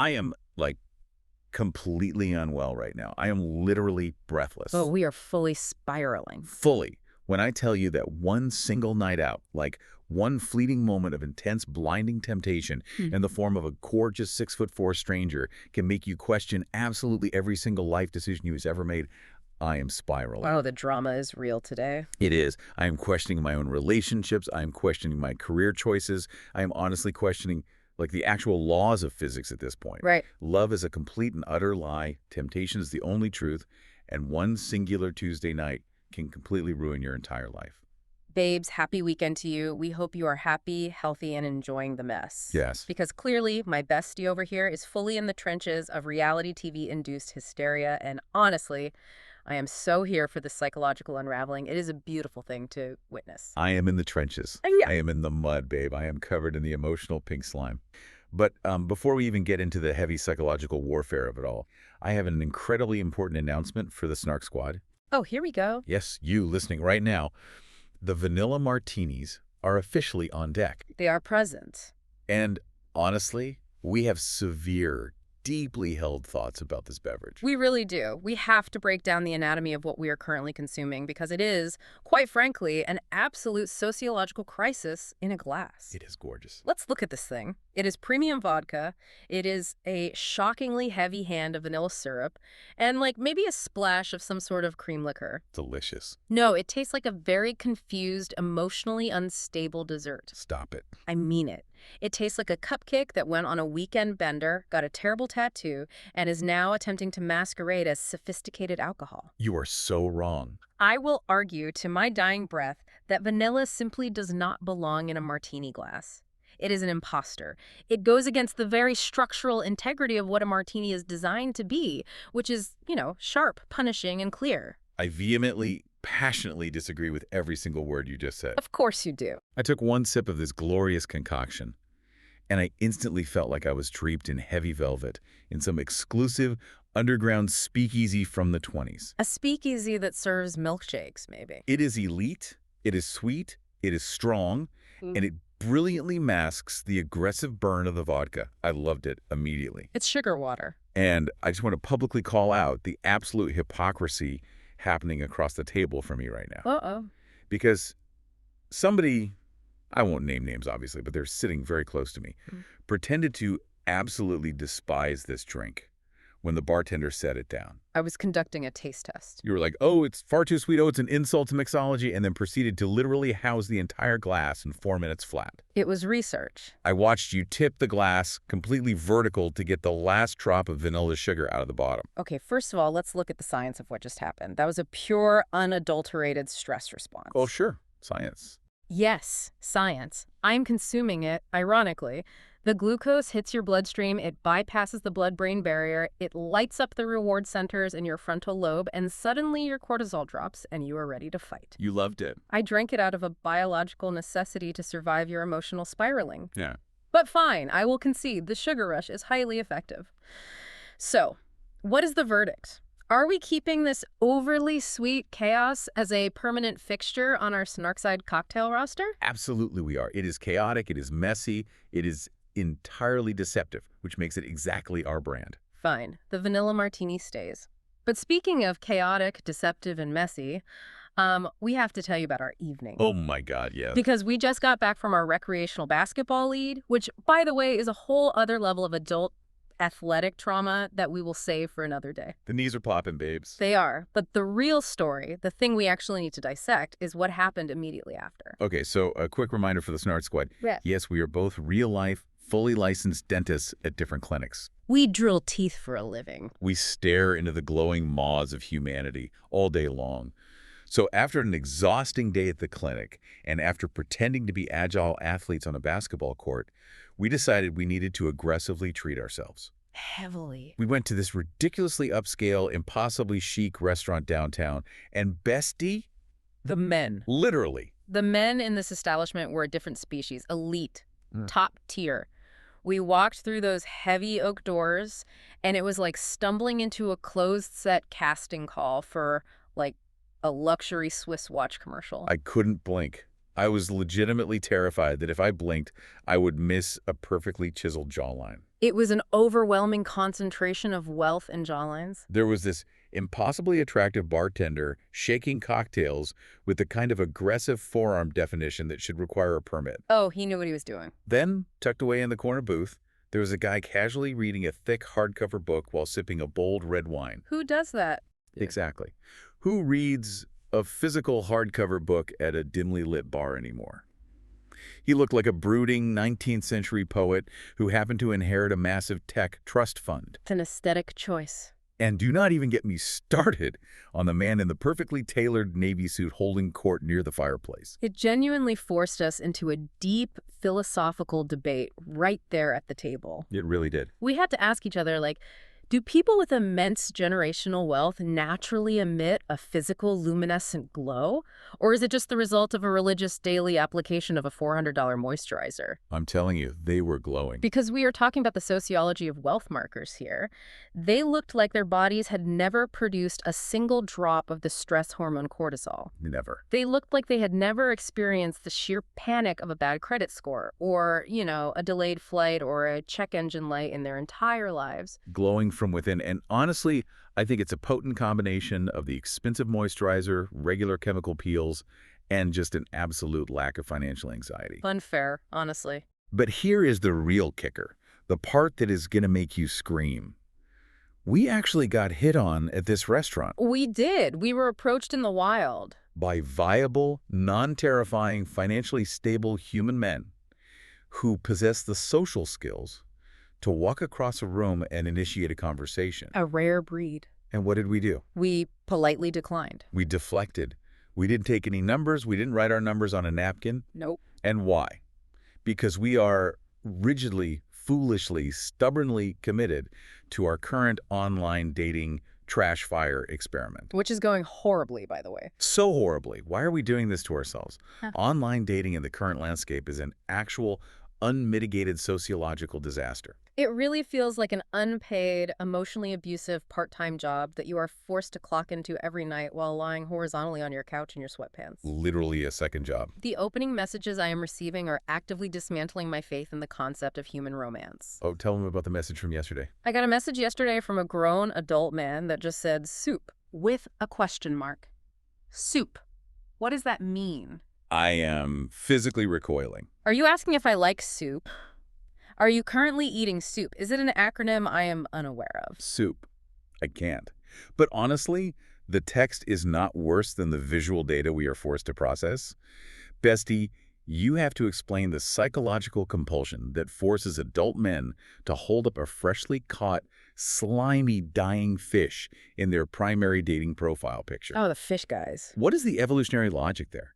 I am, like, completely unwell right now. I am literally Oh, breathless. we are fully spiraling. Fully. When I tell you that one single night out, like one fleeting moment of intense, blinding temptation in the form of a gorgeous 6'4" stranger can make you question absolutely every single life decision you've ever made, I am spiraling. Wow, the drama is real today. It is. I am questioning my own relationships. I am questioning my career choices. I am honestly questioning, like, the actual laws of physics at this point. Right. Love is a complete and utter lie. Temptation is the only truth. And one singular Tuesday night can completely ruin your entire life. Babes, happy weekend to you. We hope you are happy, healthy, and enjoying the mess. Yes. Because clearly, my bestie over here is fully in the trenches of reality TV-induced hysteria, and honestly, I am so here for the psychological unraveling. It is a beautiful thing to witness. I am in the trenches. Yeah. I am in the mud, babe. I am covered in the emotional pink slime. But before we even get into the heavy psychological warfare of it all, I have an incredibly important announcement for the Snark Squad. Oh, here we go. Yes, you listening right now. The vanilla martinis are officially on deck. They are present. And honestly, we have severe, deeply held thoughts about this beverage. We really do. We have to break down the anatomy of what we are currently consuming because it is, quite frankly, an absolute sociological crisis in a glass. It is gorgeous. Let's look at this thing. It is premium vodka. It is a shockingly heavy hand of vanilla syrup and like maybe a splash of some sort of cream liquor. Delicious. No, it tastes like a very confused, emotionally unstable dessert. Stop it. I mean it. It tastes like a cupcake that went on a weekend bender, got a terrible tattoo, and is now attempting to masquerade as sophisticated alcohol. You are so wrong. I will argue to my dying breath that vanilla simply does not belong in a martini glass. It is an imposter. It goes against the very structural integrity of what a martini is designed to be, which is, sharp, punishing, and clear. I vehemently, passionately disagree with every single word you just said. Of course you do. I took one sip of this glorious concoction, and I instantly felt like I was draped in heavy velvet in some exclusive underground speakeasy from the 20s. A speakeasy that serves milkshakes, maybe. It is elite, it is sweet, it is strong, and it brilliantly masks the aggressive burn of the vodka. I loved it immediately. It's sugar water. And I just want to publicly call out the absolute hypocrisy happening across the table for me right now. Uh-oh. Because somebody, I won't name names obviously, but they're sitting very close to me, pretended to absolutely despise this drink when the bartender set it down. I was conducting a taste test. You were like, oh, it's far too sweet, oh, it's an insult to mixology, and then proceeded to literally house the entire glass in 4 minutes flat. It was research. I watched you tip the glass completely vertical to get the last drop of vanilla sugar out of the bottom. Okay, first of all, let's look at the science of what just happened. That was a pure, unadulterated stress response. Oh, sure. Science. Yes, science. I'm consuming it, ironically. The glucose hits your bloodstream, it bypasses the blood-brain barrier, it lights up the reward centers in your frontal lobe, and suddenly your cortisol drops and you are ready to fight. You loved it. I drank it out of a biological necessity to survive your emotional spiraling. Yeah. But fine, I will concede the sugar rush is highly effective. So, what is the verdict? Are we keeping this overly sweet chaos as a permanent fixture on our Snarkside cocktail roster? Absolutely we are. It is chaotic, it is messy, it is entirely deceptive, which makes it exactly our brand. Fine. The vanilla martini stays. But speaking of chaotic, deceptive, and messy, we have to tell you about our evening. Oh my God, yes. Because we just got back from our recreational basketball lead, which, by the way, is a whole other level of adult athletic trauma that we will save for another day. The knees are popping, babes. They are. But the real story, the thing we actually need to dissect, is what happened immediately after. Okay, so a quick reminder for the Snark Squad. Yeah. Yes, we are both real-life, fully licensed dentists at different clinics. We drill teeth for a living. We stare into the glowing maws of humanity all day long. So after an exhausting day at the clinic, and after pretending to be agile athletes on a basketball court, we decided we needed to aggressively treat ourselves. Heavily. We went to this ridiculously upscale, impossibly chic restaurant downtown, and bestie? The men. Literally. The men in this establishment were a different species, elite, top tier. We walked through those heavy oak doors, and it was like stumbling into a closed-set casting call for, like, a luxury Swiss watch commercial. I couldn't blink. I was legitimately terrified that if I blinked, I would miss a perfectly chiseled jawline. It was an overwhelming concentration of wealth and jawlines. There was this impossibly attractive bartender shaking cocktails with the kind of aggressive forearm definition that should require a permit. Oh, he knew what he was doing. Then, tucked away in the corner booth, there was a guy casually reading a thick hardcover book while sipping a bold red wine. Who does that? Exactly. Who reads a physical hardcover book at a dimly lit bar anymore? He looked like a brooding 19th century poet who happened to inherit a massive tech trust fund. It's an aesthetic choice. And do not even get me started on the man in the perfectly tailored Navy suit holding court near the fireplace. It genuinely forced us into a deep philosophical debate right there at the table. It really did. We had to ask each other, like, do people with immense generational wealth naturally emit a physical luminescent glow? Or is it just the result of a religious daily application of a $400 moisturizer? I'm telling you, they were glowing. Because we are talking about the sociology of wealth markers here. They looked like their bodies had never produced a single drop of the stress hormone cortisol. Never. They looked like they had never experienced the sheer panic of a bad credit score or, a delayed flight or a check engine light in their entire lives. Glowing from within. And honestly, I think it's a potent combination of the expensive moisturizer, regular chemical peels, and just an absolute lack of financial anxiety. Unfair, honestly. But here is the real kicker, the part that is going to make you scream. We actually got hit on at this restaurant. We did. We were approached in the wild. By viable, non-terrifying, financially stable human men who possess the social skills to walk across a room and initiate a conversation. A rare breed. And what did we do? We politely declined. We deflected. We didn't take any numbers. We didn't write our numbers on a napkin. Nope. And why? Because we are rigidly, foolishly, stubbornly committed to our current online dating trash fire experiment. Which is going horribly, by the way. So horribly. Why are we doing this to ourselves? Huh. Online dating in the current landscape is an actual unmitigated sociological disaster. It really feels like an unpaid, emotionally abusive part-time job that you are forced to clock into every night while lying horizontally on your couch in your sweatpants. Literally a second job. The opening messages I am receiving are actively dismantling my faith in the concept of human romance. Oh, tell them about the message from yesterday. I got a message yesterday from a grown adult man that just said soup with a question mark. Soup. What does that mean? I am physically recoiling. Are you asking if I like soup? Are you currently eating soup? Is it an acronym I am unaware of? Soup. I can't. But honestly, the text is not worse than the visual data we are forced to process. Bestie, you have to explain the psychological compulsion that forces adult men to hold up a freshly caught, slimy, dying fish in their primary dating profile picture. Oh, the fish guys. What is the evolutionary logic there?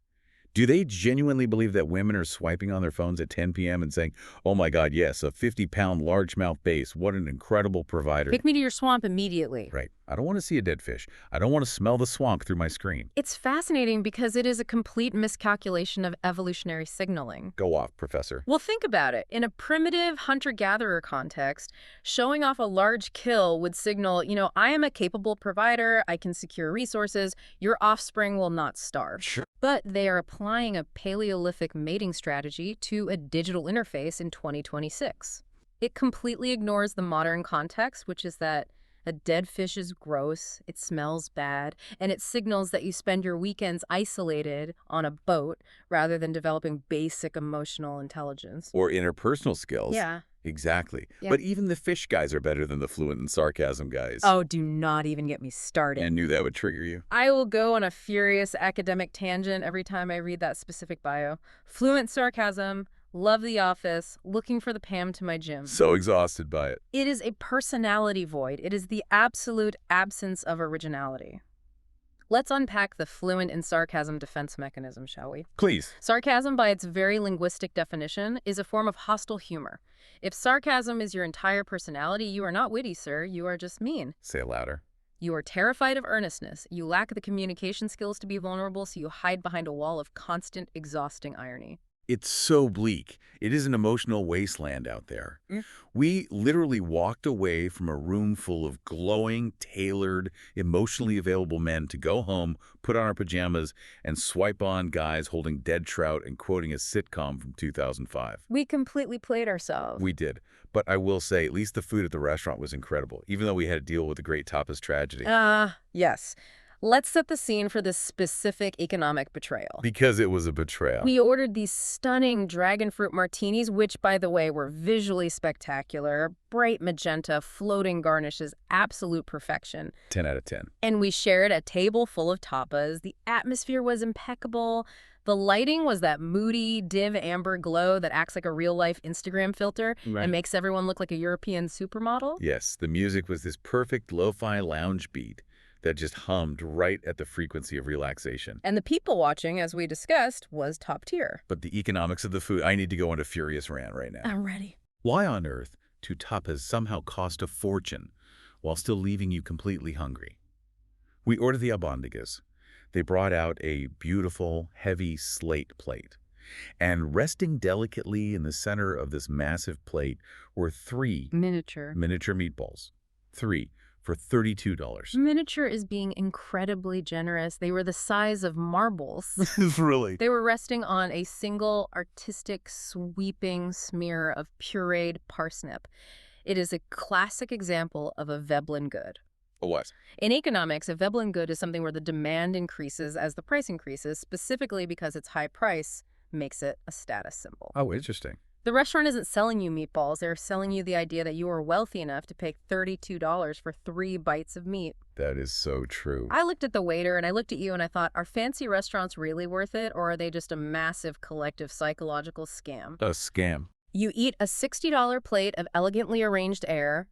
Do they genuinely believe that women are swiping on their phones at 10 p.m. and saying, oh my God, yes, a 50-pound largemouth bass, what an incredible provider. Take me to your swamp immediately. Right. I don't want to see a dead fish. I don't want to smell the swamp through my screen. It's fascinating because it is a complete miscalculation of evolutionary signaling. Go off, Professor. Well, think about it. In a primitive hunter-gatherer context, showing off a large kill would signal, I am a capable provider, I can secure resources, your offspring will not starve. Sure. But they are applying a Paleolithic mating strategy to a digital interface in 2026. It completely ignores the modern context, which is that a dead fish is gross, it smells bad, and it signals that you spend your weekends isolated on a boat rather than developing basic emotional intelligence. Or interpersonal skills. Yeah. Exactly. Yeah. But even the fish guys are better than the fluent and sarcasm guys. Oh, do not even get me started. I knew that would trigger you. I will go on a furious academic tangent every time I read that specific bio. Fluent sarcasm, love The Office, looking for the Pam to my gym. So exhausted by it. It is a personality void. It is the absolute absence of originality. Let's unpack the fluent in sarcasm defense mechanism, shall we? Please. Sarcasm, by its very linguistic definition, is a form of hostile humor. If sarcasm is your entire personality, you are not witty, sir. You are just mean. Say it louder. You are terrified of earnestness. You lack the communication skills to be vulnerable, so you hide behind a wall of constant, exhausting irony. It's so bleak. It is an emotional wasteland out there. We literally walked away from a room full of glowing, tailored, emotionally available men to go home, put on our pajamas, and swipe on guys holding dead trout and quoting a sitcom from 2005. We completely played ourselves. We did. But I will say, at least the food at the restaurant was incredible, even though we had to deal with a great tapas tragedy. Yes. Let's set the scene for this specific economic betrayal. Because it was a betrayal. We ordered these stunning dragon fruit martinis, which, by the way, were visually spectacular. Bright magenta, floating garnishes, absolute perfection. 10 out of 10. And we shared a table full of tapas. The atmosphere was impeccable. The lighting was that moody, div amber glow that acts like a real-life Instagram filter and makes everyone look like a European supermodel. Yes, the music was this perfect lo-fi lounge beat that just hummed right at the frequency of relaxation. And the people watching, as we discussed, was top tier. But the economics of the food, I need to go on a furious rant right now. I'm ready. Why on earth do tapas somehow cost a fortune while still leaving you completely hungry? We ordered the albondigas. They brought out a beautiful, heavy slate plate. And resting delicately in the center of this massive plate were 3 Miniature meatballs. 3 for $32. Miniature is being incredibly generous. They were the size of marbles. Really? They were resting on a single artistic sweeping smear of pureed parsnip. It is a classic example of a Veblen good. What? In economics, a Veblen good is something where the demand increases as the price increases, specifically because its high price makes it a status symbol. Oh, interesting. The restaurant isn't selling you meatballs. They're selling you the idea that you are wealthy enough to pay $32 for 3 bites of meat. That is so true. I looked at the waiter and I looked at you and I thought, are fancy restaurants really worth it, or are they just a massive collective psychological scam? A scam. You eat a $60 plate of elegantly arranged air,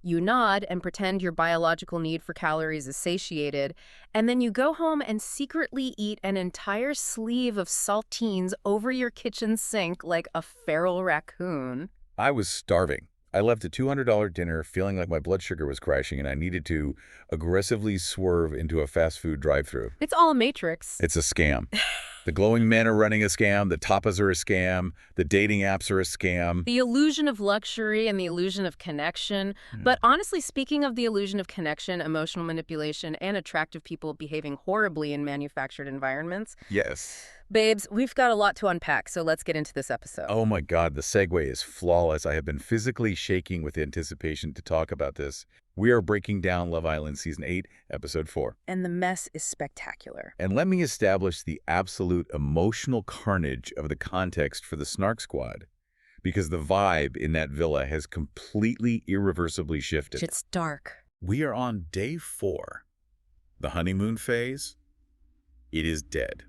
you nod and pretend your biological need for calories is satiated, and then you go home and secretly eat an entire sleeve of saltines over your kitchen sink like a feral raccoon. I was starving. I left a $200 dinner feeling like my blood sugar was crashing and I needed to aggressively swerve into a fast food drive-thru. It's all a matrix. It's a scam. The glowing men are running a scam. The tapas are a scam. The dating apps are a scam. The illusion of luxury and the illusion of connection. But honestly, speaking of the illusion of connection, emotional manipulation, and attractive people behaving horribly in manufactured environments. Yes. Babes, we've got a lot to unpack, so let's get into this episode. Oh my God, the segue is flawless. I have been physically shaking with anticipation to talk about this. We are breaking down Love Island Season 8, Episode 4. And the mess is spectacular. And let me establish the absolute emotional carnage of the context for the Snark Squad, because the vibe in that villa has completely irreversibly shifted. It's dark. We are on day 4. The honeymoon phase, it is dead.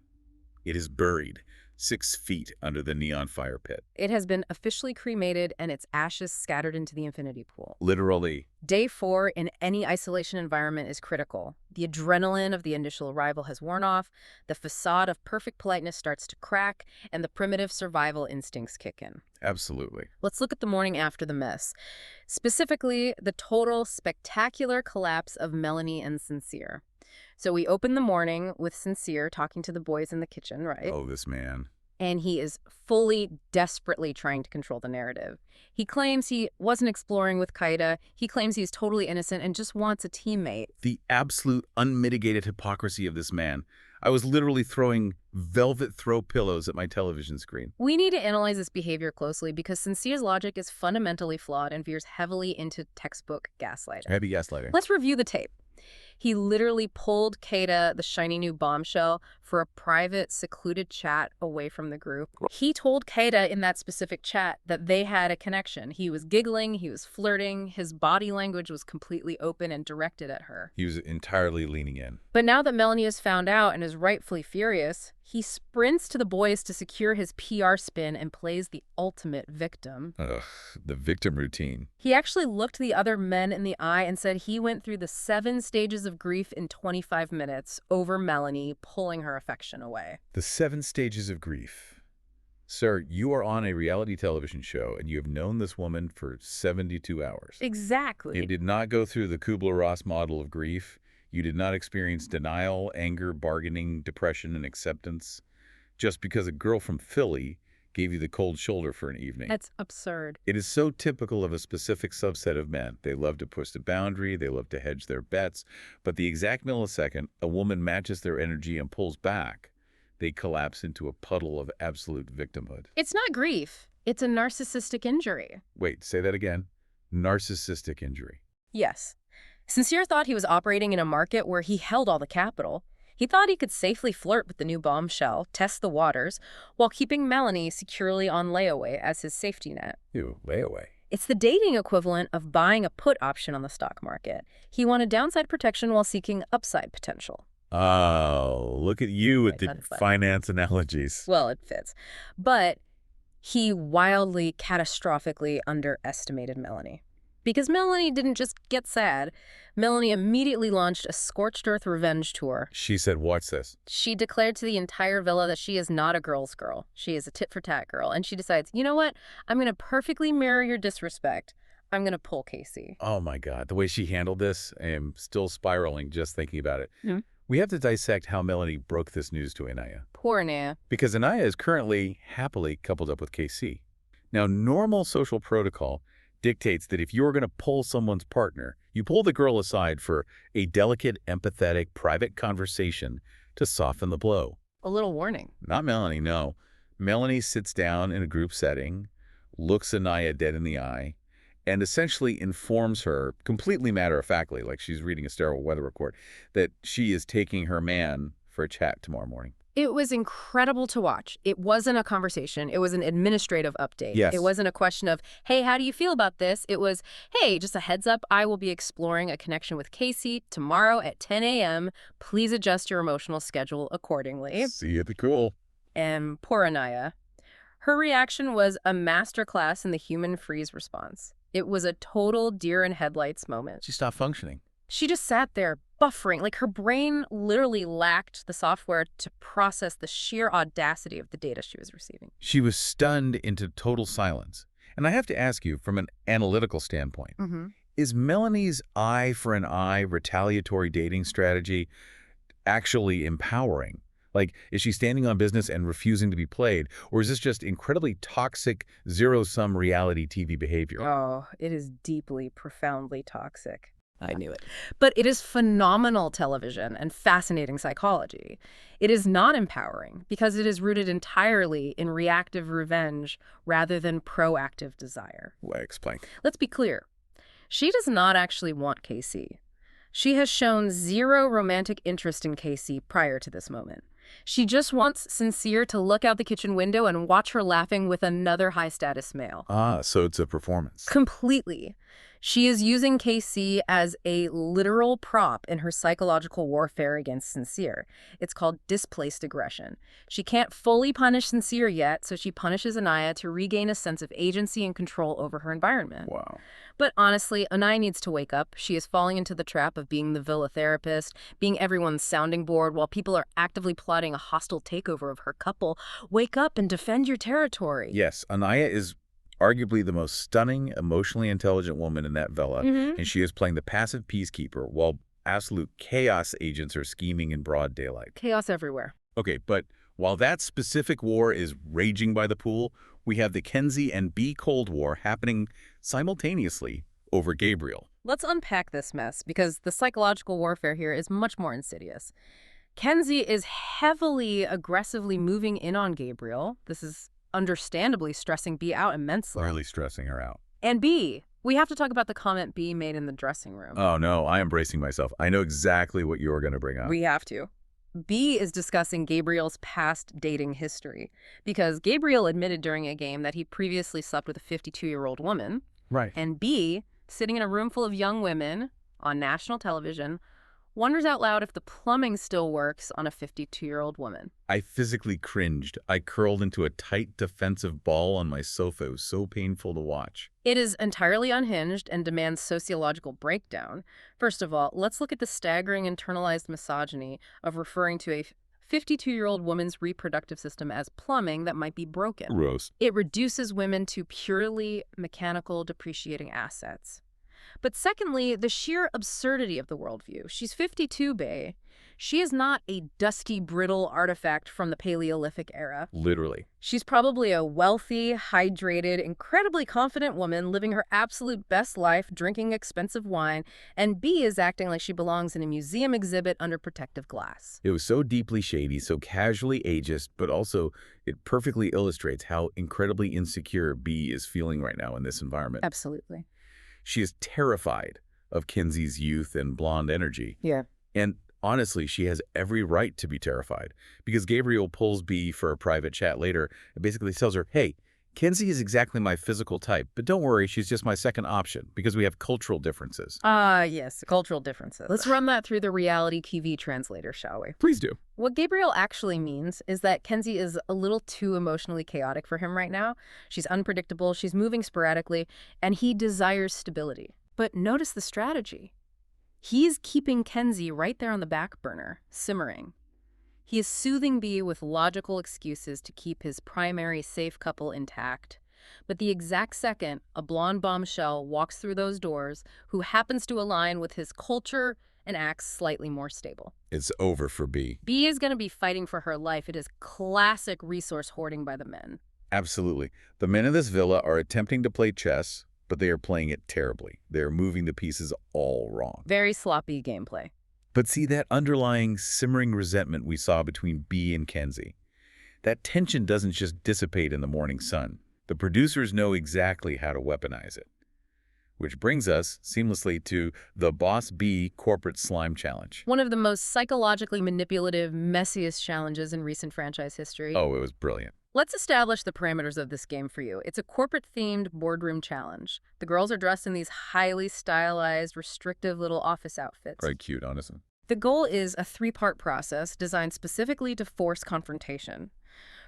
It is buried 6 feet under the neon fire pit. It has been officially cremated and its ashes scattered into the infinity pool. Literally. Day 4 in any isolation environment is critical. The adrenaline of the initial arrival has worn off, the facade of perfect politeness starts to crack, and the primitive survival instincts kick in. Absolutely. Let's look at the morning after the mess. Specifically, the total spectacular collapse of Melanie and Sincere. So we open the morning with Sincere talking to the boys in the kitchen, right? Oh, this man. And he is fully, desperately trying to control the narrative. He claims he wasn't exploring with Kada. He claims he's totally innocent and just wants a teammate. The absolute unmitigated hypocrisy of this man. I was literally throwing velvet throw pillows at my television screen. We need to analyze this behavior closely because Sincere's logic is fundamentally flawed and veers heavily into textbook gaslighting. Heavy gaslighting. Let's review the tape. He literally pulled Kada, the shiny new bombshell, for a private, secluded chat away from the group. He told Kada in that specific chat that they had a connection. He was giggling, he was flirting, his body language was completely open and directed at her. He was entirely leaning in. But now that Melanie has found out and is rightfully furious, he sprints to the boys to secure his PR spin and plays the ultimate victim. Ugh, the victim routine. He actually looked the other men in the eye and said he went through the 7 stages of grief in 25 minutes over Melanie, pulling her affection away. The 7 stages of grief. Sir, you are on a reality television show and you have known this woman for 72 hours. Exactly. You did not go through the Kubler-Ross model of grief. You did not experience denial, anger, bargaining, depression, and acceptance. Just because a girl from Philly gave you the cold shoulder for an evening. That's absurd. It is so typical of a specific subset of men. They love to push the boundary, they love to hedge their bets, but the exact millisecond a woman matches their energy and pulls back, they collapse into a puddle of absolute victimhood. It's not grief. It's a narcissistic injury. Wait, say that again. Narcissistic injury. Yes. Sincere thought he was operating in a market where he held all the capital. He thought he could safely flirt with the new bombshell, test the waters, while keeping Melanie securely on layaway as his safety net. Ew, layaway. It's the dating equivalent of buying a put option on the stock market. He wanted downside protection while seeking upside potential. Oh, look at you with the finance analogies. Well, it fits. But he wildly, catastrophically underestimated Melanie. Because Melanie didn't just get sad. Melanie immediately launched a scorched earth revenge tour. She said, "What's this?" She declared to the entire villa that she is not a girl's girl. She is a tit-for-tat girl. And she decides, you know what? I'm going to perfectly mirror your disrespect. I'm going to pull Casey. Oh, my God. The way she handled this, I am still spiraling just thinking about it. Hmm? We have to dissect how Melanie broke this news to Anaya. Poor Anaya. Because Anaya is currently happily coupled up with KC. Now, normal social protocol dictates that if you're going to pull someone's partner, you pull the girl aside for a delicate, empathetic, private conversation to soften the blow. A little warning. Not Melanie, no. Melanie sits down in a group setting, looks Anaya dead in the eye, and essentially informs her, completely matter-of-factly, like she's reading a sterile weather report, that she is taking her man for a chat tomorrow morning. It was incredible to watch. It wasn't a conversation. It was an administrative update. Yes. It wasn't a question of, hey, how do you feel about this? It was, hey, just a heads up, I will be exploring a connection with Casey tomorrow at 10 a.m. Please adjust your emotional schedule accordingly. See you at the cool. And poor Anaya. Her reaction was a masterclass in the human freeze response. It was a total deer in headlights moment. She stopped functioning. She just sat there buffering, like her brain literally lacked the software to process the sheer audacity of the data she was receiving. She was stunned into total silence. And I have to ask you, from an analytical standpoint, is Melanie's eye for an eye retaliatory dating strategy actually empowering? Like, is she standing on business and refusing to be played? Or is this just incredibly toxic, zero-sum reality TV behavior? Oh, it is deeply, profoundly toxic. I knew it. But it is phenomenal television and fascinating psychology. It is not empowering because it is rooted entirely in reactive revenge rather than proactive desire. Well, explain. Let's be clear. She does not actually want Casey. She has shown zero romantic interest in Casey prior to this moment. She just wants Sincere to look out the kitchen window and watch her laughing with another high-status male. Ah, so it's a performance. Completely. She is using KC as a literal prop in her psychological warfare against Sincere. It's called displaced aggression. She can't fully punish Sincere yet, so she punishes Anaya to regain a sense of agency and control over her environment. Wow. But honestly, Anaya needs to wake up. She is falling into the trap of being the villa therapist, being everyone's sounding board while people are actively plotting a hostile takeover of her couple. Wake up and defend your territory. Yes, Anaya is arguably the most stunning, emotionally intelligent woman in that villa, and she is playing the passive peacekeeper while absolute chaos agents are scheming in broad daylight. Chaos everywhere. Okay, but while that specific war is raging by the pool, we have the Kenzie and B Cold War happening simultaneously over Gabriel. Let's unpack this mess, because the psychological warfare here is much more insidious. Kenzie is heavily, aggressively moving in on Gabriel. This is understandably stressing B out immensely. Clearly stressing her out. And B, we have to talk about the comment B made in the dressing room. Oh, no, I am bracing myself. I know exactly what you're going to bring up. We have to. B is discussing Gabriel's past dating history, because Gabriel admitted during a game that he previously slept with a 52-year-old woman. Right. And B, sitting in a room full of young women on national television, wonders out loud if the plumbing still works on a 52-year-old woman. I physically cringed. I curled into a tight defensive ball on my sofa. It was so painful to watch. It is entirely unhinged and demands sociological breakdown. First of all, let's look at the staggering internalized misogyny of referring to a 52-year-old woman's reproductive system as plumbing that might be broken. Gross. It reduces women to purely mechanical, depreciating assets. But secondly, the sheer absurdity of the worldview. She's 52, bae. She is not a dusty, brittle artifact from the Paleolithic era. Literally. She's probably a wealthy, hydrated, incredibly confident woman living her absolute best life, drinking expensive wine, and B is acting like she belongs in a museum exhibit under protective glass. It was so deeply shady, so casually ageist, but also it perfectly illustrates how incredibly insecure B is feeling right now in this environment. Absolutely. She is terrified of Kenzie's youth and blonde energy. Yeah. And honestly, she has every right to be terrified because Gabriel pulls B for a private chat later and basically tells her, hey, Kenzie is exactly my physical type, but don't worry, she's just my second option because we have cultural differences. Yes, cultural differences. Let's run that through the reality TV translator, shall we? Please do. What Gabriel actually means is that Kenzie is a little too emotionally chaotic for him right now. She's unpredictable, she's moving sporadically, and he desires stability. But notice the strategy. He's keeping Kenzie right there on the back burner, simmering. He is soothing B with logical excuses to keep his primary safe couple intact. But the exact second a blonde bombshell walks through those doors, who happens to align with his culture and acts slightly more stable. It's over for B. B is going to be fighting for her life. It is classic resource hoarding by the men. Absolutely. The men in this villa are attempting to play chess, but they are playing it terribly. They are moving the pieces all wrong. Very sloppy gameplay. But see that underlying simmering resentment we saw between B and Kenzie. That tension doesn't just dissipate in the morning sun. The producers know exactly how to weaponize it. Which brings us seamlessly to the Boss B Corporate Slime Challenge. One of the most psychologically manipulative, messiest challenges in recent franchise history. Oh, it was brilliant. Let's establish the parameters of this game for you. It's a corporate-themed boardroom challenge. The girls are dressed in these highly stylized, restrictive little office outfits. Quite cute, honestly. The goal is a three-part process designed specifically to force confrontation.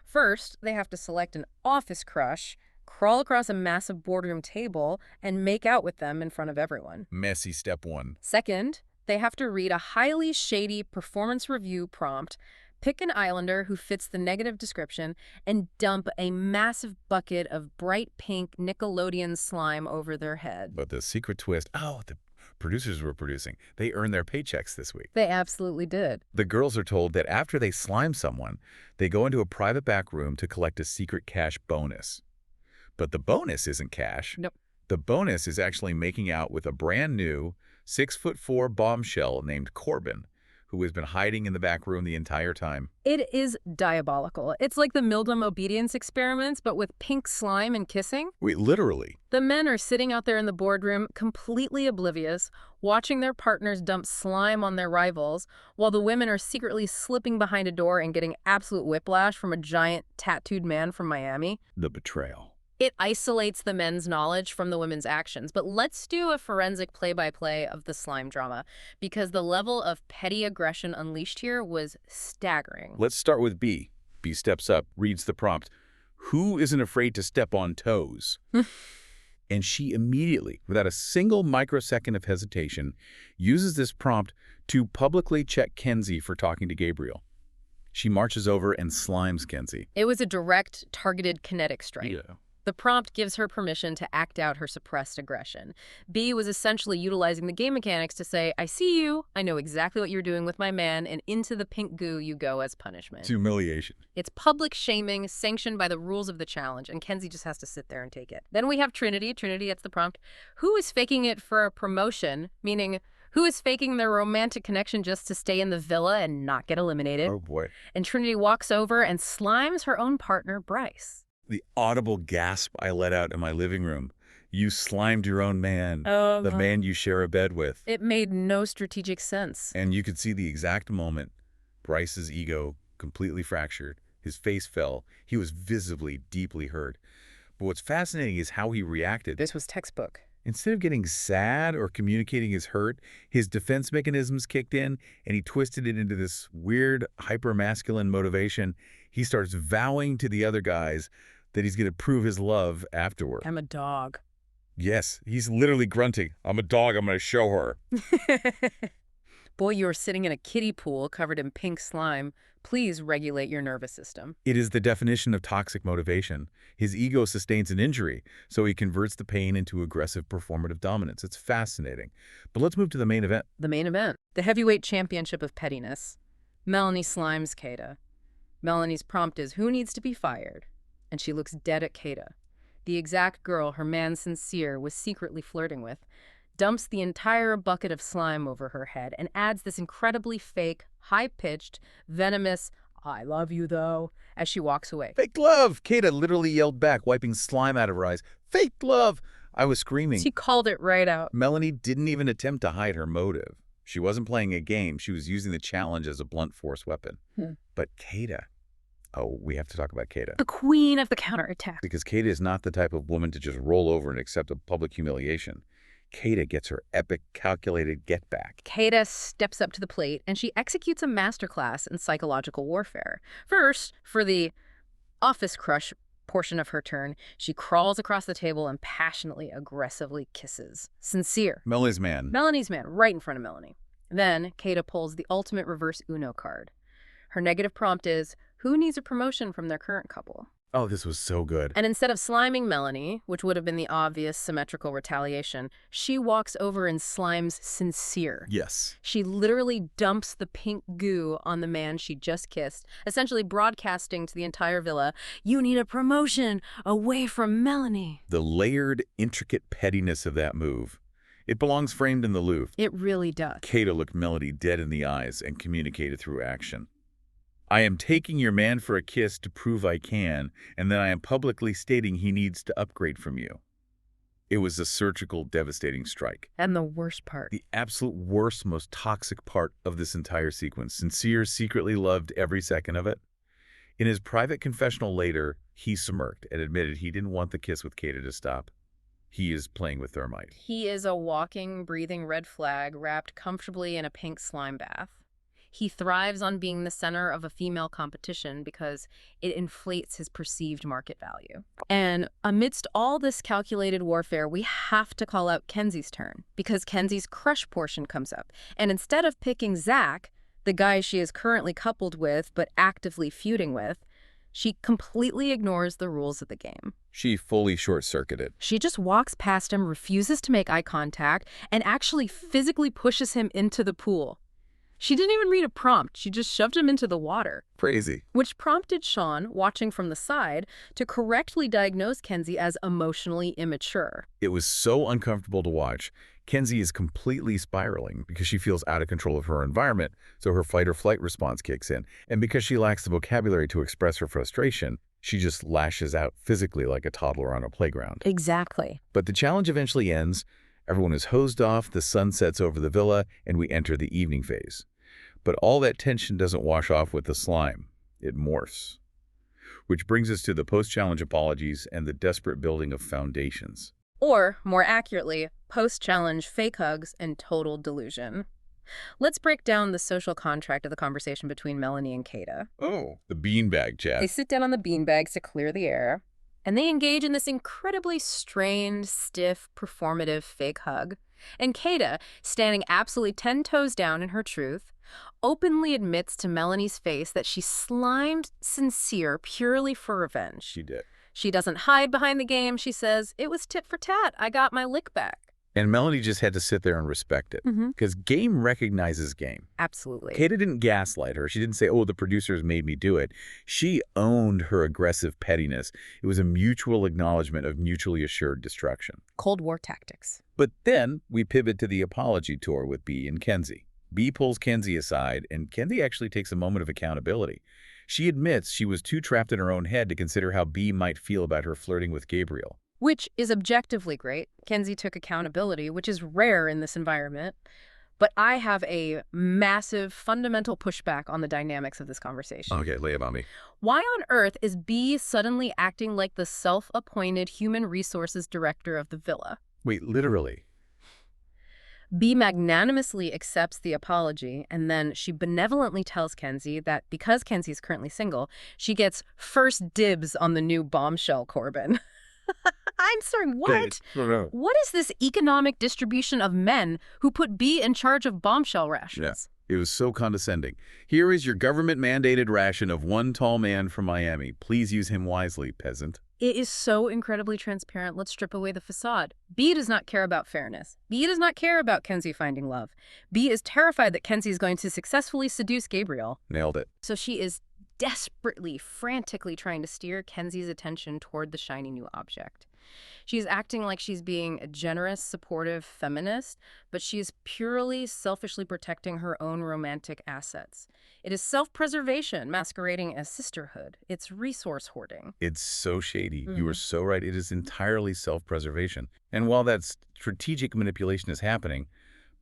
First, they have to select an office crush, crawl across a massive boardroom table, and make out with them in front of everyone. Messy step one. Second, they have to read a highly shady performance review prompt, pick an islander who fits the negative description, and dump a massive bucket of bright pink Nickelodeon slime over their head. But the secret twist, the producers were producing. They earned their paychecks this week. They absolutely did. The girls are told that after they slime someone, they go into a private back room to collect a secret cash bonus. But the bonus isn't cash. Nope. The bonus is actually making out with a brand new 6'4" bombshell named Corbin, who has been hiding in the back room the entire time. It is diabolical. It's like the Mildum obedience experiments, but with pink slime and kissing. Wait, literally? The men are sitting out there in the boardroom, completely oblivious, watching their partners dump slime on their rivals, while the women are secretly slipping behind a door and getting absolute whiplash from a giant tattooed man from Miami. The betrayal. It isolates the men's knowledge from the women's actions. But let's do a forensic play-by-play of the slime drama, because the level of petty aggression unleashed here was staggering. Let's start with B. B steps up, reads the prompt. Who isn't afraid to step on toes? And she immediately, without a single microsecond of hesitation, uses this prompt to publicly check Kenzie for talking to Gabriel. She marches over and slimes Kenzie. It was a direct, targeted kinetic strike. Yeah. The prompt gives her permission to act out her suppressed aggression. B was essentially utilizing the game mechanics to say, I see you, I know exactly what you're doing with my man, and into the pink goo you go as punishment. It's humiliation. It's public shaming sanctioned by the rules of the challenge, and Kenzie just has to sit there and take it. Then we have Trinity. Trinity gets the prompt. Who is faking it for a promotion, meaning who is faking their romantic connection just to stay in the villa and not get eliminated? Oh, boy. And Trinity walks over and slimes her own partner, Bryce. The audible gasp I let out in my living room. You slimed your own man, the man you share a bed with. It made no strategic sense. And you could see the exact moment Bryce's ego completely fractured. His face fell. He was visibly, deeply hurt. But what's fascinating is how he reacted. This was textbook. Instead of getting sad or communicating his hurt, his defense mechanisms kicked in, and he twisted it into this weird, hyper-masculine motivation. He starts vowing to the other guys that he's going to prove his love afterward. I'm a dog. Yes, he's literally grunting. I'm a dog, I'm going to show her. Boy, you were sitting in a kiddie pool covered in pink slime, Please regulate your nervous system. It is the definition of toxic motivation. His ego sustains an injury, so he converts the pain into aggressive performative dominance. It's fascinating. But let's move to the main event. The main event. The heavyweight championship of pettiness. Melanie slimes Kada. Melanie's prompt is, who needs to be fired? And she looks dead at Kada. The exact girl her man Sincere was secretly flirting with, dumps the entire bucket of slime over her head and adds this incredibly fake, high-pitched, venomous, I love you though, as she walks away. Fake love! Kada literally yelled back, wiping slime out of her eyes. Fake love! I was screaming. She called it right out. Melanie didn't even attempt to hide her motive. She wasn't playing a game. She was using the challenge as a blunt force weapon. But Kada... Oh, we have to talk about Kada. The queen of the counterattack. Because Kada is not the type of woman to just roll over and accept a public humiliation. Kada gets her epic, calculated get-back. Kada steps up to the plate, and she executes a masterclass in psychological warfare. First, for the office crush portion of her turn, she crawls across the table and passionately, aggressively kisses Sincere. Melanie's man, right in front of Melanie. Then, Kada pulls the ultimate reverse Uno card. Her negative prompt is, who needs a promotion from their current couple? Oh, this was so good. And instead of sliming Melanie, which would have been the obvious symmetrical retaliation, she walks over and slimes Sincere. Yes. She literally dumps the pink goo on the man she just kissed, essentially broadcasting to the entire villa, you need a promotion away from Melanie. The layered, intricate pettiness of that move. It belongs framed in the Louvre. It really does. Kada looked Melanie dead in the eyes and communicated through action. I am taking your man for a kiss to prove I can, and then I am publicly stating he needs to upgrade from you. It was a surgical, devastating strike. And the worst part. The absolute worst, most toxic part of this entire sequence. Sincere secretly loved every second of it. In his private confessional later, he smirked and admitted he didn't want the kiss with Kada to stop. He is playing with thermite. He is a walking, breathing red flag wrapped comfortably in a pink slime bath. He thrives on being the center of a female competition because it inflates his perceived market value. And amidst all this calculated warfare, we have to call out Kenzie's turn because Kenzie's crush portion comes up. And instead of picking Zach, the guy she is currently coupled with but actively feuding with, she completely ignores the rules of the game. She fully short-circuited. She just walks past him, refuses to make eye contact, and actually physically pushes him into the pool. She didn't even read a prompt. She just shoved him into the water. Crazy. Which prompted Sean, watching from the side, to correctly diagnose Kenzie as emotionally immature. It was so uncomfortable to watch. Kenzie is completely spiraling because she feels out of control of her environment, so her fight-or-flight response kicks in. And because she lacks the vocabulary to express her frustration, she just lashes out physically like a toddler on a playground. Exactly. But the challenge eventually ends. Everyone is hosed off, the sun sets over the villa, and we enter the evening phase. But all that tension doesn't wash off with the slime. It morphs. Which brings us to the post-challenge apologies and the desperate building of foundations. Or, more accurately, post-challenge fake hugs and total delusion. Let's break down the social contract of the conversation between Melanie and Kada. Oh, the beanbag chat. They sit down on the beanbags to clear the air, and they engage in this incredibly strained, stiff, performative fake hug. And Kada, standing absolutely 10 toes down in her truth, openly admits to Melanie's face that she slimed Sincere purely for revenge. She did. She doesn't hide behind the game. She says, it was tit for tat. I got my lick back. And Melanie just had to sit there and respect it. Because game recognizes game. Absolutely. Kada didn't gaslight her. She didn't say, oh, the producers made me do it. She owned her aggressive pettiness. It was a mutual acknowledgement of mutually assured destruction. Cold War tactics. But then we pivot to the apology tour with Bea and Kenzie. Bea pulls Kenzie aside, and Kenzie actually takes a moment of accountability. She admits she was too trapped in her own head to consider how Bea might feel about her flirting with Gabriel. Which is objectively great. Kenzie took accountability, which is rare in this environment. But I have a massive, fundamental pushback on the dynamics of this conversation. Okay, lay it on me. Why on earth is Bea suddenly acting like the self-appointed human resources director of the villa? Wait, literally? Bea magnanimously accepts the apology, and then she benevolently tells Kenzie that because Kenzie is currently single, she gets first dibs on the new bombshell Corbin. I'm sorry, what? No. What is this economic distribution of men who put Bea in charge of bombshell rations? It was so condescending. Here is your government-mandated ration of one tall man from Miami. Please use him wisely, peasant. It is so incredibly transparent. Let's strip away the facade. B does not care about fairness. B does not care about Kenzie finding love. B is terrified that Kenzie is going to successfully seduce Gabriel. Nailed it. So she is desperately, frantically trying to steer Kenzie's attention toward the shiny new object. She's acting like she's being a generous, supportive feminist, but she is purely selfishly protecting her own romantic assets. It is self-preservation masquerading as sisterhood. It's resource hoarding. It's so shady. You were so right. It is entirely self-preservation. And while that strategic manipulation is happening,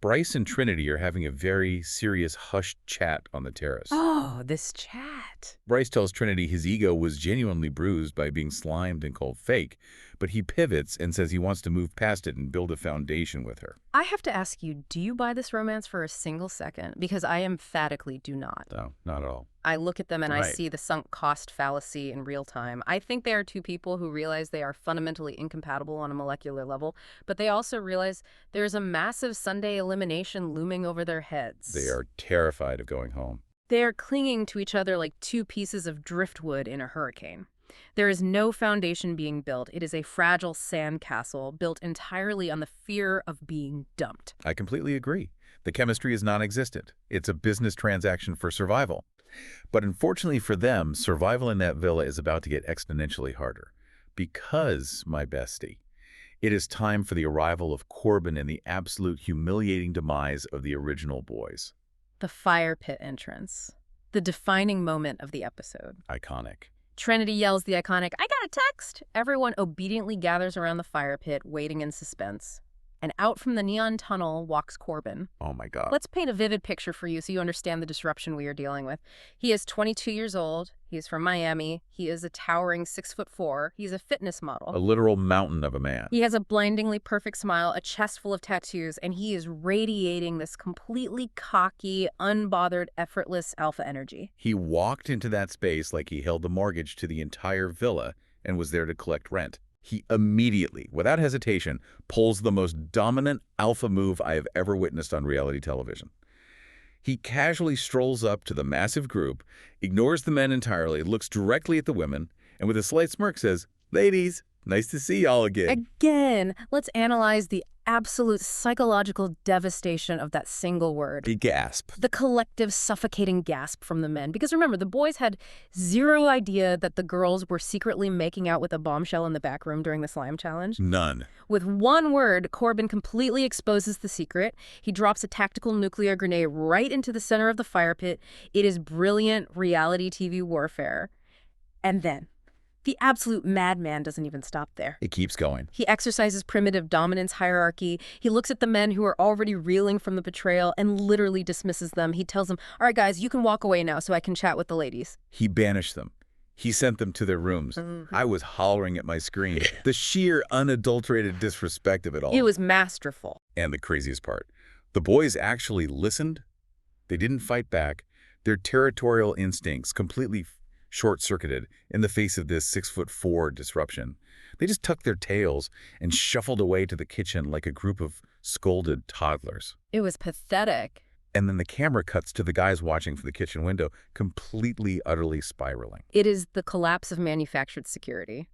Bryce and Trinity are having a very serious hushed chat on the terrace. Oh, this chat. Bryce tells Trinity his ego was genuinely bruised by being slimed and called fake, but he pivots and says he wants to move past it and build a foundation with her. I have to ask you, do you buy this romance for a single second? Because I emphatically do not. No, not at all. I look at them and I Right. see the sunk cost fallacy in real time. I think they are two people who realize they are fundamentally incompatible on a molecular level, but they also realize there's a massive Sunday elimination looming over their heads. They are terrified of going home. They are clinging to each other like two pieces of driftwood in a hurricane. There is no foundation being built. It is a fragile sandcastle built entirely on the fear of being dumped. I completely agree. The chemistry is non-existent. It's a business transaction for survival. But unfortunately for them, survival in that villa is about to get exponentially harder. Because, my bestie, it is time for the arrival of Corbin and the absolute humiliating demise of the original boys. The fire pit entrance. The defining moment of the episode. Iconic. Trinity yells the iconic, "I got a text!" Everyone obediently gathers around the fire pit, waiting in suspense. And out from the neon tunnel walks Corbin. Oh my God. Let's paint a vivid picture for you so you understand the disruption we are dealing with. He is 22 years old. He is from Miami. He is a towering 6'4". He's a fitness model. A literal mountain of a man. He has a blindingly perfect smile, a chest full of tattoos, and he is radiating this completely cocky, unbothered, effortless alpha energy. He walked into that space like he held the mortgage to the entire villa and was there to collect rent. He immediately, without hesitation, pulls the most dominant alpha move I have ever witnessed on reality television. He casually strolls up to the massive group, ignores the men entirely, looks directly at the women, and with a slight smirk says, "Ladies, nice to see y'all again." Again, let's analyze the absolute psychological devastation of that single word. He gasped. The collective suffocating gasp from the men. Because remember, the boys had zero idea that the girls were secretly making out with a bombshell in the back room during the slime challenge. None. With one word, Corbin completely exposes the secret. He drops a tactical nuclear grenade right into the center of the fire pit. It is brilliant reality TV warfare. And then, the absolute madman doesn't even stop there. It keeps going. He exercises primitive dominance hierarchy. He looks at the men who are already reeling from the betrayal and literally dismisses them. He tells them, "All right, guys, you can walk away now so I can chat with the ladies." He banished them. He sent them to their rooms. I was hollering at my screen. The sheer unadulterated disrespect of it all. It was masterful. And the craziest part, the boys actually listened. They didn't fight back. Their territorial instincts completely short-circuited in the face of this 6'4" disruption. They just tucked their tails and shuffled away to the kitchen like a group of scolded toddlers. It was pathetic. And then the camera cuts to the guys watching from the kitchen window, completely, utterly spiraling. It is the collapse of manufactured security.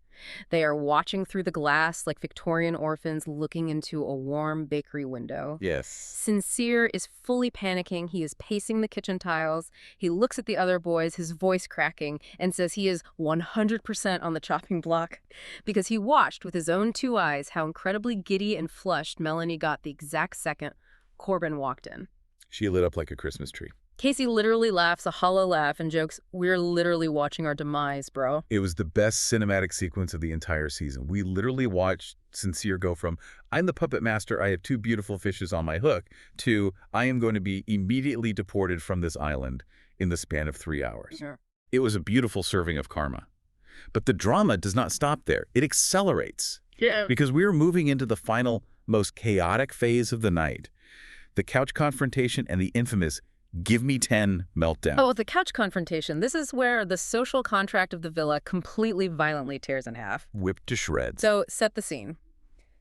They are watching through the glass like Victorian orphans looking into a warm bakery window. Yes. Sincere is fully panicking. He is pacing the kitchen tiles. He looks at the other boys, his voice cracking, and says he is 100% on the chopping block because he watched with his own two eyes how incredibly giddy and flushed Melanie got the exact second Corbin walked in. She lit up like a Christmas tree. Casey literally laughs a hollow laugh and jokes, "We're literally watching our demise, bro." It was the best cinematic sequence of the entire season. We literally watched Sincere go from, "I'm the puppet master, I have two beautiful fishes on my hook," to, "I am going to be immediately deported from this island in the span of 3 hours." Sure. It was a beautiful serving of karma. But the drama does not stop there. It accelerates. Yeah. Because we are moving into the final, most chaotic phase of the night. The couch confrontation and the infamous "give me 10" meltdown. Oh, the couch confrontation. This is where the social contract of the villa completely violently tears in half. Whipped to shreds. So, set the scene.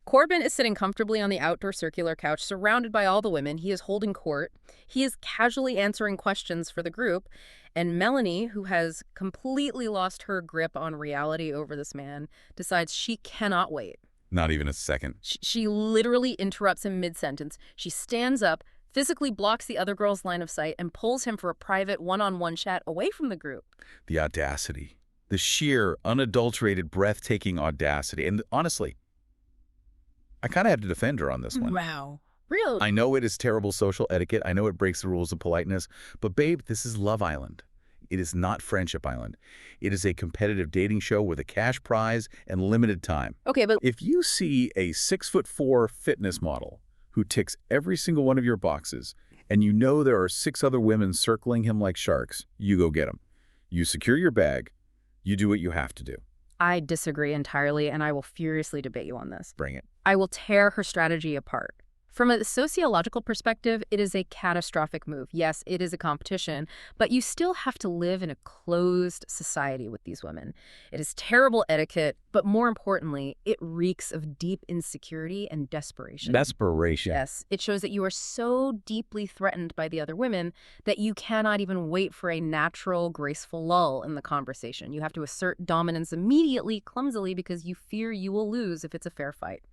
Corbin is sitting comfortably on the outdoor circular couch, surrounded by all the women. He is holding court. He is casually answering questions for the group. And Melanie, who has completely lost her grip on reality over this man, decides she cannot wait. Not even a second. She literally interrupts him mid-sentence. She stands up, physically blocks the other girl's line of sight, and pulls him for a private one-on-one chat away from the group. The audacity. The sheer, unadulterated, breathtaking audacity. And honestly, I kind of have to defend her on this one. Wow. Real. I know it is terrible social etiquette. I know it breaks the rules of politeness. But babe, this is Love Island. It is not Friendship Island. It is a competitive dating show with a cash prize and limited time. Okay, but If you see a 6'4" fitness model who ticks every single one of your boxes, and you know there are 6 other women circling him like sharks, you go get them. You secure your bag. You do what you have to do. I disagree entirely, and I will furiously debate you on this. Bring it. I will tear her strategy apart. From a sociological perspective, it is a catastrophic move. Yes, it is a competition, but you still have to live in a closed society with these women. It is terrible etiquette, but more importantly, it reeks of deep insecurity and desperation. Desperation. Yes, it shows that you are so deeply threatened by the other women that you cannot even wait for a natural, graceful lull in the conversation. You have to assert dominance immediately, clumsily, because you fear you will lose if it's a fair fight.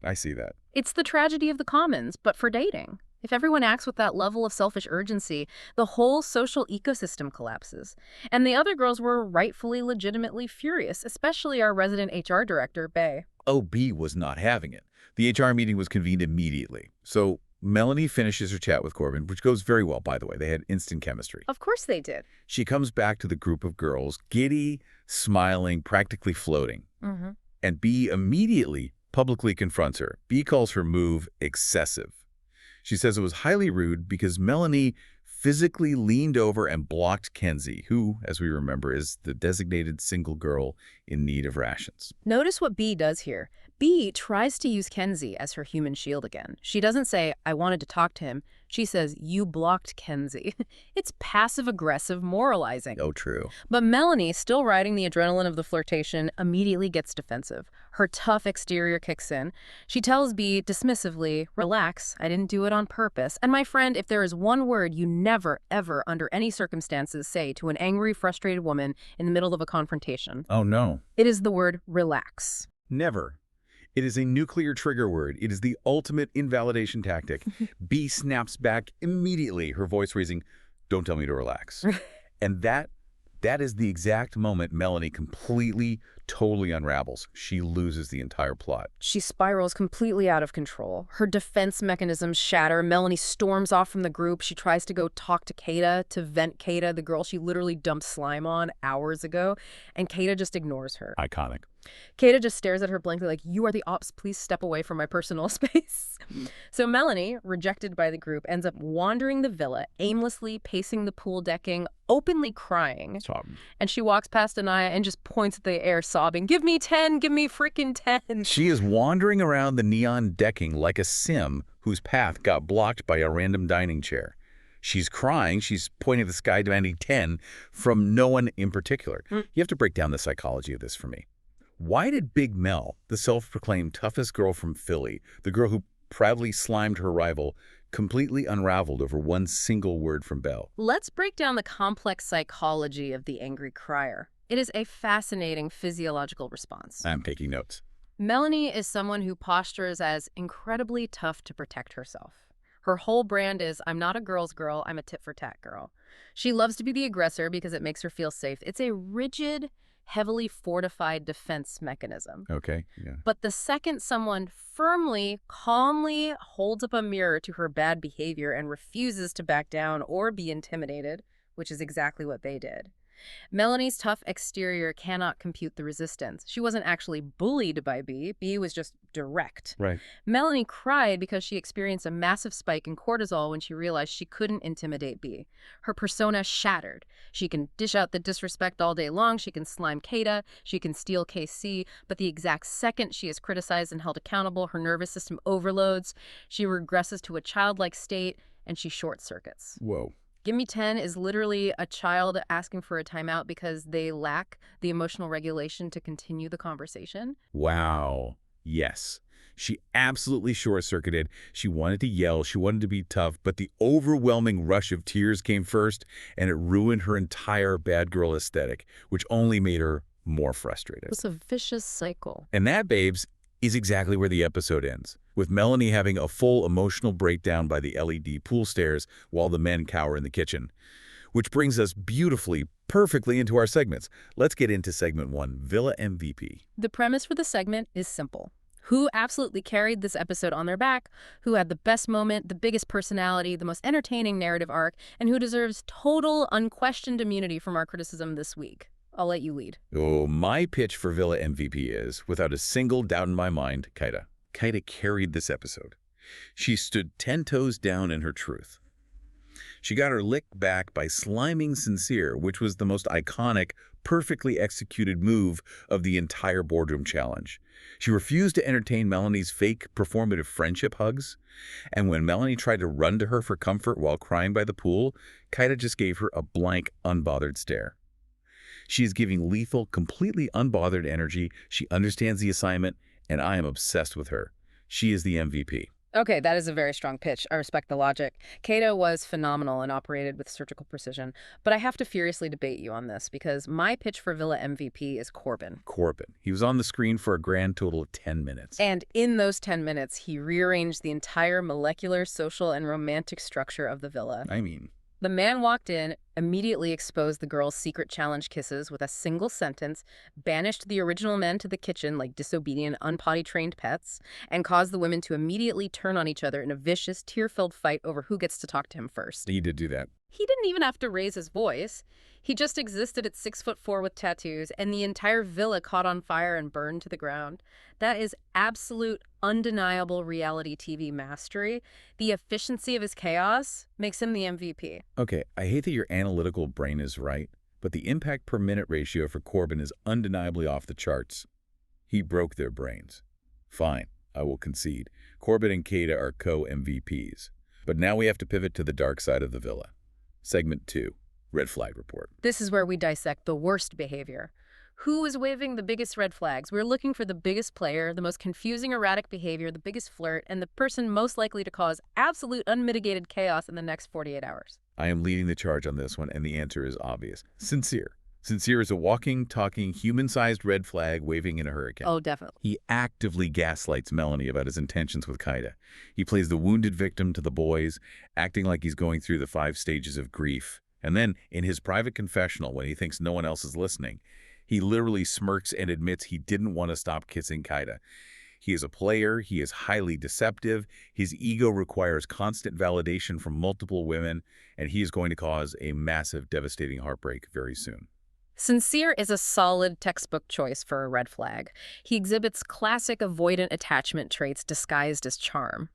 I see that. It's the tragedy of the commons, but for dating. If everyone acts with that level of selfish urgency, the whole social ecosystem collapses. And the other girls were rightfully, legitimately furious, especially our resident HR director, Bay. OB was not having it. The HR meeting was convened immediately. So Melanie finishes her chat with Corbin, which goes very well, by the way. They had instant chemistry. Of course they did. She comes back to the group of girls, giddy, smiling, practically floating. And B immediately publicly confronts her. B calls her move excessive. She says it was highly rude because Melanie physically leaned over and blocked Kenzie, who, as we remember, is the designated single girl in need of rations. Notice what B does here. B tries to use Kenzie as her human shield again. She doesn't say, I wanted to talk to him. She says, you blocked Kenzie. It's passive-aggressive moralizing. Oh, true. But Melanie, still riding the adrenaline of the flirtation, immediately gets defensive. Her tough exterior kicks in. She tells B dismissively, relax, I didn't do it on purpose. And my friend, if there is one word you never, ever, under any circumstances say to an angry, frustrated woman in the middle of a confrontation, Oh, no. it is the word relax. Never. It is a nuclear trigger word. It is the ultimate invalidation tactic. B snaps back immediately, her voice raising, don't tell me to relax. And that is the exact moment Melanie completely, totally unravels. She loses the entire plot. She spirals completely out of control. Her defense mechanisms shatter. Melanie storms off from the group. She tries to go talk to Kada, to vent Kada, the girl she literally dumped slime on hours ago, and Kada just ignores her. Iconic. Kada just stares at her blankly like, you are the ops, please step away from my personal space. So Melanie, rejected by the group, ends up wandering the villa, aimlessly pacing the pool decking, openly crying. Stop. And she walks past Anaya and just points at the air, sobbing, give me 10, give me freaking 10. She is wandering around the neon decking like a sim whose path got blocked by a random dining chair. She's crying. She's pointing at the sky, demanding 10 from no one in particular. You have to break down the psychology of this for me. Why did Big Mel, the self-proclaimed toughest girl from Philly, the girl who proudly slimed her rival, completely unraveled over one single word from Belle? Let's break down the complex psychology of the angry crier. It is a fascinating physiological response. I'm taking notes. Melanie is someone who postures as incredibly tough to protect herself. Her whole brand is, I'm not a girl's girl, I'm a tit-for-tat girl. She loves to be the aggressor because it makes her feel safe. It's a rigid, heavily fortified defense mechanism. Okay, yeah. But the second someone firmly, calmly holds up a mirror to her bad behavior and refuses to back down or be intimidated, which is exactly what they did, Melanie's tough exterior cannot compute the resistance. She wasn't actually bullied by B. B was just direct. Right. Melanie cried because she experienced a massive spike in cortisol when she realized she couldn't intimidate B. Her persona shattered. She can dish out the disrespect all day long. She can slime Kada. She can steal KC. But the exact second she is criticized and held accountable, her nervous system overloads. She regresses to a childlike state, and she short circuits. Whoa. Give me 10 is literally a child asking for a timeout because they lack the emotional regulation to continue the conversation. Wow. Yes. She absolutely short-circuited. She wanted to yell, she wanted to be tough, but the overwhelming rush of tears came first, and it ruined her entire bad girl aesthetic, which only made her more frustrated. It's a vicious cycle. And that, babes, is exactly where the episode ends, with Melanie having a full emotional breakdown by the LED pool stairs while the men cower in the kitchen. Which brings us beautifully, perfectly into our segments. Let's get into segment 1, Villa MVP. The premise for the segment is simple. Who absolutely carried this episode on their back, who had the best moment, the biggest personality, the most entertaining narrative arc, and who deserves total, unquestioned immunity from our criticism this week? I'll let you lead. Oh, my pitch for Villa MVP is, without a single doubt in my mind, Kada. Kada carried this episode. She stood 10 toes down in her truth. She got her lick back by sliming Sincere, which was the most iconic, perfectly executed move of the entire boardroom challenge. She refused to entertain Melanie's fake, performative friendship hugs, and when Melanie tried to run to her for comfort while crying by the pool, Kada just gave her a blank, unbothered stare. She is giving lethal, completely unbothered energy. She understands the assignment, and I am obsessed with her. She is the MVP. Okay, that is a very strong pitch. I respect the logic. Kada was phenomenal and operated with surgical precision, but I have to furiously debate you on this because my pitch for Villa MVP is Corbin. Corbin. He was on the screen for a grand total of 10 minutes. And in those 10 minutes, he rearranged the entire molecular, social, and romantic structure of the villa. The man walked in, immediately exposed the girls' secret challenge kisses with a single sentence, banished the original men to the kitchen like disobedient, unpotty-trained pets, and caused the women to immediately turn on each other in a vicious, tear-filled fight over who gets to talk to him first. He did do that. He didn't even have to raise his voice. He just existed at 6'4" with tattoos, and the entire villa caught on fire and burned to the ground. That is absolute, undeniable reality TV mastery. The efficiency of his chaos makes him the MVP. Okay, I hate that your analytical brain is right, but the impact per minute ratio for Corbin is undeniably off the charts. He broke their brains. Fine, I will concede. Corbin and Kada are co-MVPs. But now we have to pivot to the dark side of the villa. Segment 2, Red Flag Report. This is where we dissect the worst behavior. Who is waving the biggest red flags? We're looking for the biggest player, the most confusing, erratic behavior, the biggest flirt, and the person most likely to cause absolute unmitigated chaos in the next 48 hours. I am leading the charge on this one, and the answer is obvious. Sincere. Sincere is a walking, talking, human-sized red flag waving in a hurricane. Oh, definitely. He actively gaslights Melanie about his intentions with Kada. He plays the wounded victim to the boys, acting like he's going through the 5 stages of grief. And then, in his private confessional, when he thinks no one else is listening, he literally smirks and admits he didn't want to stop kissing Kada. He is a player, he is highly deceptive, his ego requires constant validation from multiple women, and he is going to cause a massive, devastating heartbreak very soon. Sincere is a solid textbook choice for a red flag. He exhibits classic avoidant attachment traits disguised as charm.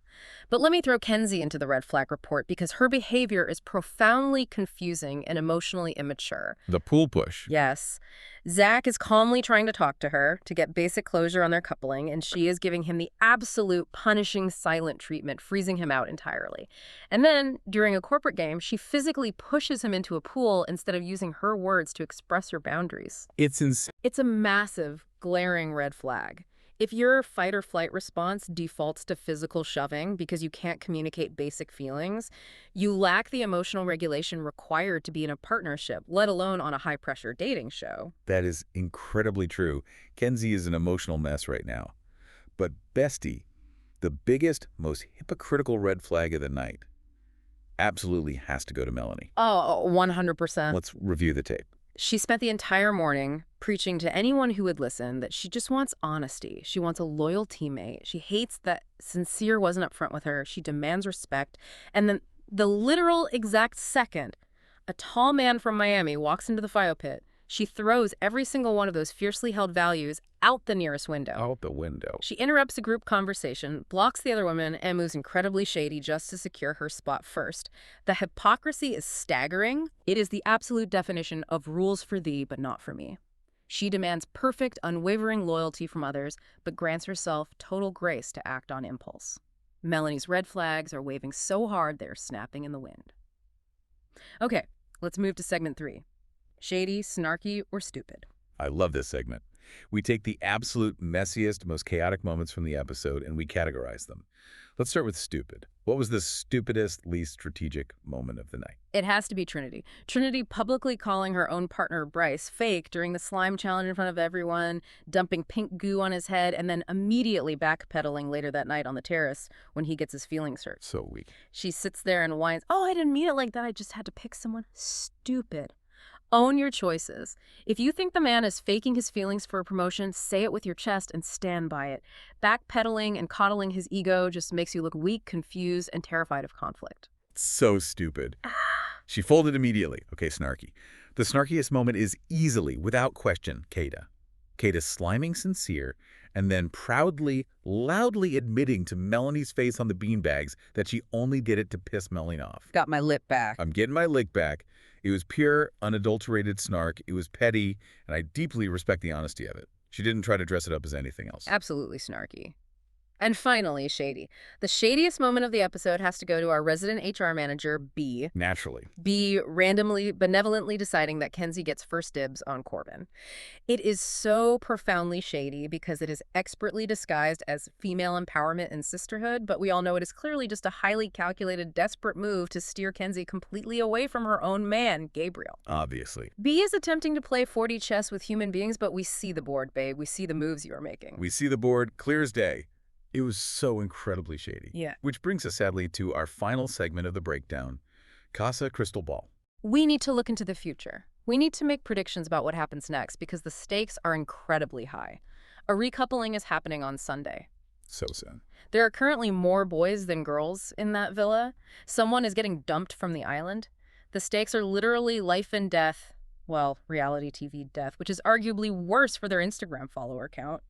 But let me throw Kenzie into the red flag report because her behavior is profoundly confusing and emotionally immature. The pool push. Yes. Zach is calmly trying to talk to her to get basic closure on their coupling, and she is giving him the absolute punishing silent treatment, freezing him out entirely. And then, during a corporate game, she physically pushes him into a pool instead of using her words to express her boundaries. It's insane. It's a massive, glaring red flag. If your fight or flight response defaults to physical shoving because you can't communicate basic feelings, you lack the emotional regulation required to be in a partnership, let alone on a high-pressure dating show. That is incredibly true. Kenzie is an emotional mess right now. But bestie, the biggest, most hypocritical red flag of the night, absolutely has to go to Melanie. Oh, 100%. Let's review the tape. She spent the entire morning preaching to anyone who would listen that she just wants honesty. She wants a loyal teammate. She hates that Sincere wasn't upfront with her. She demands respect. And then the literal exact second a tall man from Miami walks into the fire pit, she throws every single one of those fiercely held values out the nearest window. Out the window. She interrupts a group conversation, blocks the other women, and moves incredibly shady just to secure her spot first. The hypocrisy is staggering. It is the absolute definition of rules for thee, but not for me. She demands perfect, unwavering loyalty from others, but grants herself total grace to act on impulse. Melanie's red flags are waving so hard they're snapping in the wind. Okay, let's move to segment 3. Shady, snarky, or stupid? I love this segment. We take the absolute messiest, most chaotic moments from the episode and we categorize them. Let's start with stupid. What was the stupidest, least strategic moment of the night? It has to be Trinity. Trinity publicly calling her own partner, Bryce, fake during the slime challenge in front of everyone, dumping pink goo on his head, and then immediately backpedaling later that night on the terrace when he gets his feelings hurt. So weak. She sits there and whines, "Oh, I didn't mean it like that. I just had to pick someone." Stupid. Own your choices. If you think the man is faking his feelings for a promotion, say it with your chest and stand by it. Backpedaling and coddling his ego just makes you look weak, confused, and terrified of conflict. So stupid. She folded immediately. Okay, snarky. The snarkiest moment is easily, without question, Kada. Kada sliming sincere and then proudly, loudly admitting to Melanie's face on the beanbags that she only did it to piss Melanie off. Got my lip back. I'm getting my lick back. It was pure, unadulterated snark. It was petty, and I deeply respect the honesty of it. She didn't try to dress it up as anything else. Absolutely snarky. And finally, shady. The shadiest moment of the episode has to go to our resident HR manager, B. Naturally. B randomly, benevolently deciding that Kenzie gets first dibs on Corbin. It is so profoundly shady because it is expertly disguised as female empowerment and sisterhood, but we all know it is clearly just a highly calculated, desperate move to steer Kenzie completely away from her own man, Gabriel. Obviously. B is attempting to play 4D chess with human beings, but we see the board, babe. We see the moves you are making. We see the board clear as day. It was so incredibly shady. Yeah. Which brings us, sadly, to our final segment of the breakdown, Casa Crystal Ball. We need to look into the future. We need to make predictions about what happens next because the stakes are incredibly high. A recoupling is happening on Sunday. So soon. There are currently more boys than girls in that villa. Someone is getting dumped from the island. The stakes are literally life and death. Well, reality TV death, which is arguably worse for their Instagram follower count.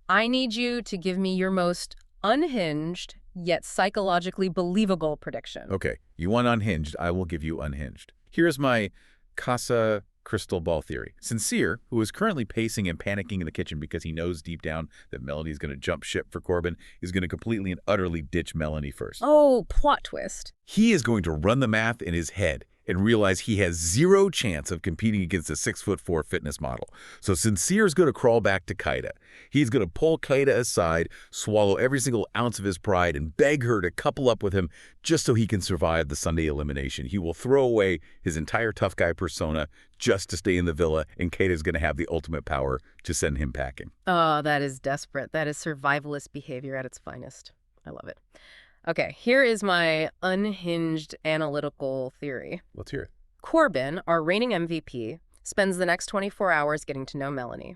I need you to give me your most unhinged, yet psychologically believable prediction. Okay, you want unhinged, I will give you unhinged. Here's my Casa Crystal Ball theory. Sincere, who is currently pacing and panicking in the kitchen because he knows deep down that Melanie is going to jump ship for Corbin, is going to completely and utterly ditch Melanie first. Oh, plot twist. He is going to run the math in his head and realize he has zero chance of competing against a 6'4" fitness model. So Sincere is going to crawl back to Kada. He's going to pull Kada aside, swallow every single ounce of his pride, and beg her to couple up with him just so he can survive the Sunday elimination. He will throw away his entire tough guy persona just to stay in the villa, and Kada is going to have the ultimate power to send him packing. Oh, that is desperate. That is survivalist behavior at its finest. I love it. Okay, here is my unhinged analytical theory. Let's hear it. Corbin, our reigning MVP, spends the next 24 hours getting to know Melanie.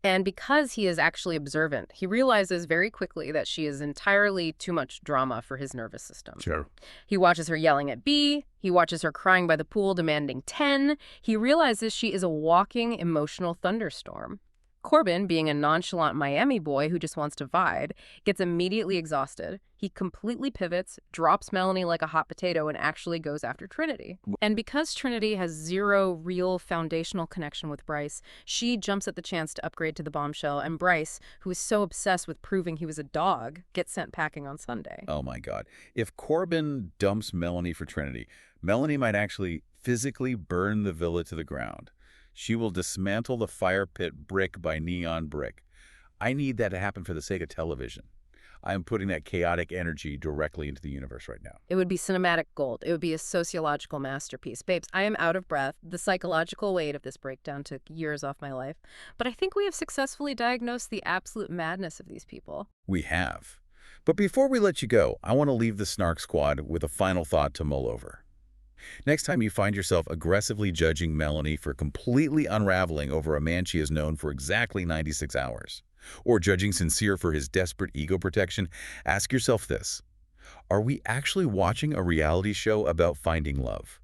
And because he is actually observant, he realizes very quickly that she is entirely too much drama for his nervous system. Sure. He watches her yelling at B. He watches her crying by the pool demanding 10. He realizes she is a walking emotional thunderstorm. Corbin, being a nonchalant Miami boy who just wants to vibe, gets immediately exhausted. He completely pivots, drops Melanie like a hot potato, and actually goes after Trinity. And because Trinity has zero real foundational connection with Bryce, she jumps at the chance to upgrade to the bombshell, and Bryce, who is so obsessed with proving he was a dog, gets sent packing on Sunday. Oh my God. If Corbin dumps Melanie for Trinity, Melanie might actually physically burn the villa to the ground. She will dismantle the fire pit brick by neon brick. I need that to happen for the sake of television. I am putting that chaotic energy directly into the universe right now. It would be cinematic gold. It would be a sociological masterpiece. Babes, I am out of breath. The psychological weight of this breakdown took years off my life. But I think we have successfully diagnosed the absolute madness of these people. We have. But before we let you go, I want to leave the Snark Squad with a final thought to mull over. Next time you find yourself aggressively judging Melanie for completely unraveling over a man she has known for exactly 96 hours, or judging Sincere for his desperate ego protection, ask yourself this. Are we actually watching a reality show about finding love?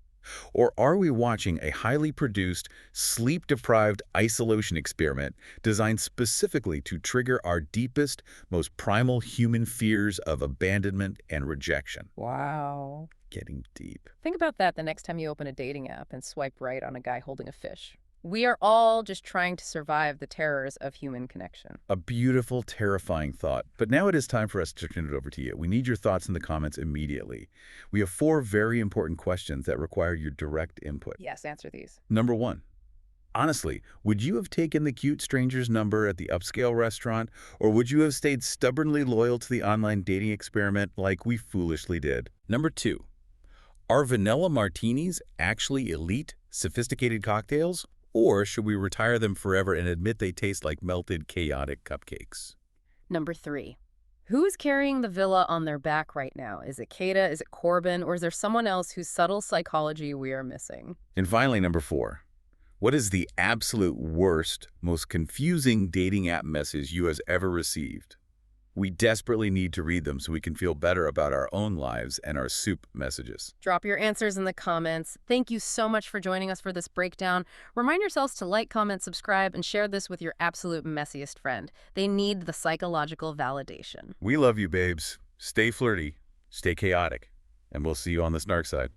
Or are we watching a highly produced, sleep-deprived isolation experiment designed specifically to trigger our deepest, most primal human fears of abandonment and rejection? Wow. Getting deep. Think about that the next time you open a dating app and swipe right on a guy holding a fish. We are all just trying to survive the terrors of human connection. A beautiful, terrifying thought. But now it is time for us to turn it over to you. We need your thoughts in the comments immediately. We have 4 very important questions that require your direct input. Yes, answer these. Number 1. Honestly, would you have taken the cute stranger's number at the upscale restaurant, or would you have stayed stubbornly loyal to the online dating experiment like we foolishly did? Number 2. Are vanilla martinis actually elite, sophisticated cocktails? Or should we retire them forever and admit they taste like melted, chaotic cupcakes? Number 3. Who's carrying the villa on their back right now? Is it Kada, is it Corbin, or is there someone else whose subtle psychology we are missing? And finally, number 4. What is the absolute worst, most confusing dating app message you has ever received? We desperately need to read them so we can feel better about our own lives and our soup messages. Drop your answers in the comments. Thank you so much for joining us for this breakdown. Remind yourselves to like, comment, subscribe, and share this with your absolute messiest friend. They need the psychological validation. We love you, babes. Stay flirty, stay chaotic, and we'll see you on the Snark side.